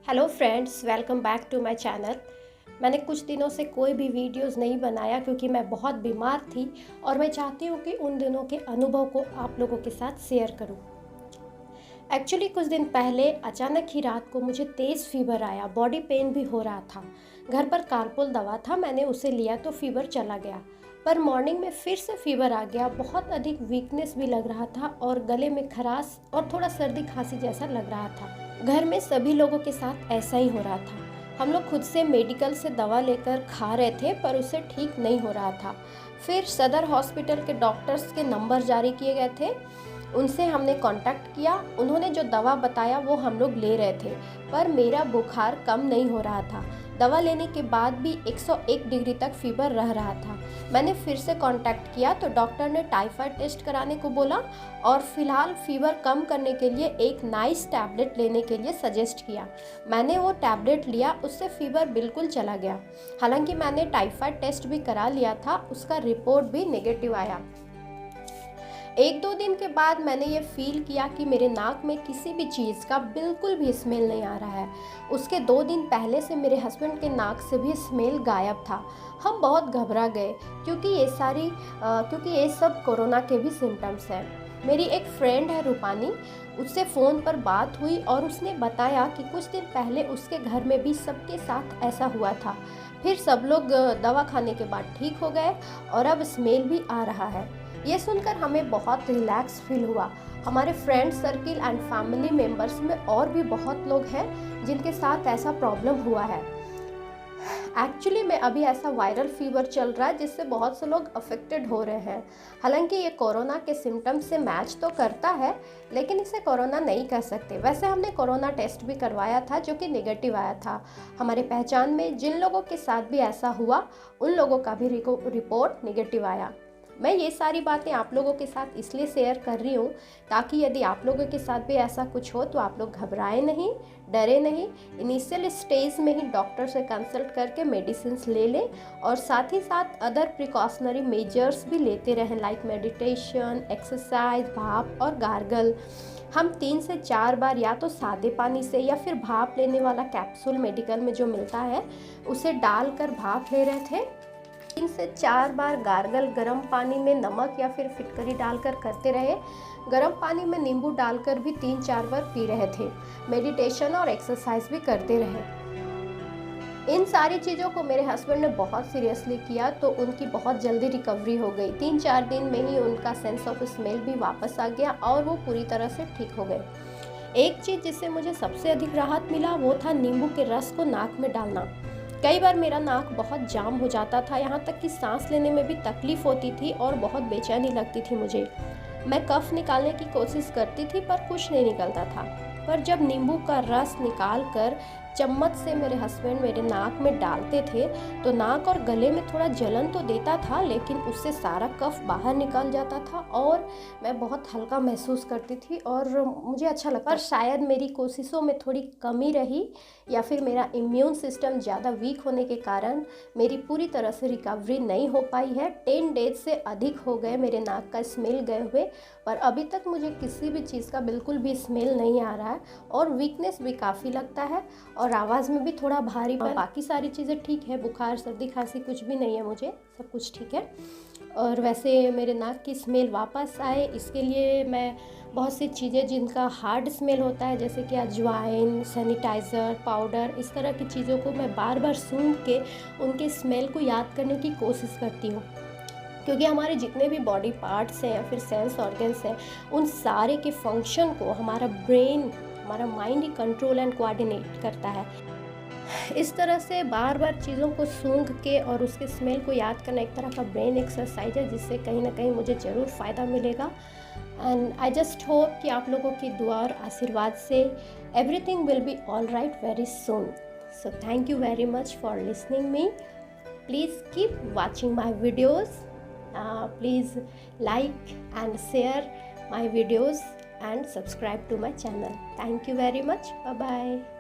Hello friends, welcome back to my channel. मैंने कुछ दिनों से कोई भी वीडियोस नहीं बनाया क्योंकि मैं बहुत बीमार थी और मैं चाहती हूँ कि उन दिनों के अनुभव को आप लोगों के साथ शेयर करूँ। एक्चुअली कुछ दिन पहले अचानक ही रात को मुझे तेज़ फीवर आया, बॉडी पेन भी हो रहा था। घर पर कालपोल दवा था, मैंने उसे लिया तो फीवर चला गया। पर मॉर्निंग में फिर से फीवर आ गया, बहुत अधिक वीकनेस भी लग रहा था और गले में खराश और थोड़ा सर्दी खांसी जैसा लग रहा था। घर में सभी लोगों के साथ ऐसा ही हो रहा था। हम लोग खुद से मेडिकल से दवा लेकर खा रहे थे पर उससे ठीक नहीं हो रहा था। फिर सदर हॉस्पिटल के डॉक्टर्स के नंबर जारी किए गए थे, उनसे हमने कांटेक्ट किया। उन्होंने जो दवा बताया वो हम लोग ले रहे थे, पर मेरा बुखार कम नहीं हो रहा था। दवा लेने के बाद भी 101 डिग्री तक फीवर रह रहा था। मैंने फिर से कांटेक्ट किया तो डॉक्टर ने टाइफाइड टेस्ट कराने को बोला और फिलहाल फीवर कम करने के लिए एक नाइस टैबलेट लेने के लिए सजेस्ट किया। मैंने वो टैबलेट लिया, उससे फीवर बिल्कुल चला गया। हालांकि मैंने टाइफाइड टेस्ट भी करा लिया था, उसका रिपोर्ट भी नेगेटिव आया। 1-2 दिन के बाद मैंने ये फील किया कि मेरे नाक में किसी भी चीज़ का बिल्कुल भी स्मेल नहीं आ रहा है। उसके 2 दिन पहले से मेरे हस्बैंड के नाक से भी स्मेल गायब था। हम बहुत घबरा गए क्योंकि ये सब कोरोना के भी सिम्टम्स हैं। मेरी एक फ्रेंड है रूपानी, उससे फ़ोन पर बात हुई और उसने बताया कि कुछ दिन पहले उसके घर में भी सबके साथ ऐसा हुआ था। फिर सब लोग दवा खाने के बाद ठीक हो गए और अब स्मेल भी आ रहा है। ये सुनकर हमें बहुत रिलैक्स फील हुआ। हमारे friend circle and family members में और भी बहुत लोग हैं जिनके साथ ऐसा प्रॉब्लम हुआ है। एक्चुअली में अभी ऐसा वायरल फीवर चल रहा है जिससे बहुत से लोग अफेक्टेड हो रहे हैं। हालांकि ये कोरोना के सिम्टम्स से मैच तो करता है, लेकिन इसे कोरोना नहीं कह सकते। वैसे हमने कोरोना टेस्ट भी करवाया था जो कि नेगेटिव आया था। हमारे पहचान में जिन लोगों के साथ भी ऐसा हुआ उन लोगों का भी रिपोर्ट नेगेटिव आया। मैं ये सारी बातें आप लोगों के साथ इसलिए शेयर कर रही हूँ ताकि यदि आप लोगों के साथ भी ऐसा कुछ हो तो आप लोग घबराएं नहीं, डरे नहीं। इनिशियल स्टेज में ही डॉक्टर से कंसल्ट करके मेडिसिन ले लें और साथ ही साथ अदर प्रिकॉशनरी मेजर्स भी लेते रहें, लाइक मेडिटेशन, एक्सरसाइज, भाप और गार्गल। हम 3 से 4 बार या तो सादे पानी से या फिर भाप लेने वाला कैप्सूल मेडिकल में जो मिलता है उसे डालकर भाप ले रहे थे। 3 से 4 बार गार्गल गर्म पानी में नमक या फिर फिटकरी डालकर करते रहे। गर्म पानी में नींबू डालकर भी 3-4 बार पी रहे थे। मेडिटेशन और एक्सरसाइज भी करते रहे। इन सारी चीज़ों को मेरे हस्बैंड ने बहुत सीरियसली किया तो उनकी बहुत जल्दी रिकवरी हो गई। 3-4 दिन में ही उनका सेंस ऑफ स्मेल भी वापस आ गया और वो पूरी तरह से ठीक हो गए। एक चीज़ जिससे मुझे सबसे अधिक राहत मिला वो था नींबू के रस को नाक में डालना। कई बार मेरा नाक बहुत जाम हो जाता था, यहाँ तक कि सांस लेने में भी तकलीफ होती थी और बहुत बेचैनी लगती थी मुझे। मैं कफ निकालने की कोशिश करती थी पर कुछ नहीं निकलता था। पर जब नींबू का रस निकाल कर चम्मच से मेरे हस्बैंड मेरे नाक में डालते थे तो नाक और गले में थोड़ा जलन तो देता था, लेकिन उससे सारा कफ बाहर निकल जाता था और मैं बहुत हल्का महसूस करती थी और मुझे अच्छा लगता। पर शायद मेरी कोशिशों में थोड़ी कमी रही या फिर मेरा इम्यून सिस्टम ज़्यादा वीक होने के कारण मेरी पूरी तरह से रिकवरी नहीं हो पाई है। 10 डेज से अधिक हो गए मेरे नाक का स्मेल गए हुए, पर अभी तक मुझे किसी भी चीज़ का बिल्कुल भी स्मेल नहीं आ रहा है और वीकनेस भी काफ़ी लगता है और आवाज़ में भी थोड़ा भारी। पर बाकी सारी चीज़ें ठीक है, बुखार सर्दी खांसी कुछ भी नहीं है, मुझे सब कुछ ठीक है। और वैसे मेरे नाक की स्मेल वापस आए इसके लिए मैं बहुत सी चीज़ें जिनका हार्ड स्मेल होता है जैसे कि अजवाइन, सैनिटाइज़र, पाउडर, इस तरह की चीज़ों को मैं बार बार सूंघ के उनके स्मेल को याद करने की कोशिश करती हूँ, क्योंकि हमारे जितने भी बॉडी पार्ट्स हैं या फिर सेंस ऑर्गन्स हैं उन सारे के फंक्शन को हमारा ब्रेन, हमारा mind he control and coordinate करता है। इस तरह से बार बार चीज़ों को सूंघ के और उसके स्मेल को याद करना एक तरह का ब्रेन एक्सरसाइज है जिससे कहीं ना कहीं मुझे ज़रूर फ़ायदा मिलेगा। एंड आई जस्ट होप कि आप लोगों की दुआ और आशीर्वाद से everything will be all right very soon. So thank you very much for listening me. Please keep watching my videos. Please like and share my videos and subscribe to my channel. Thank you very much. Bye bye.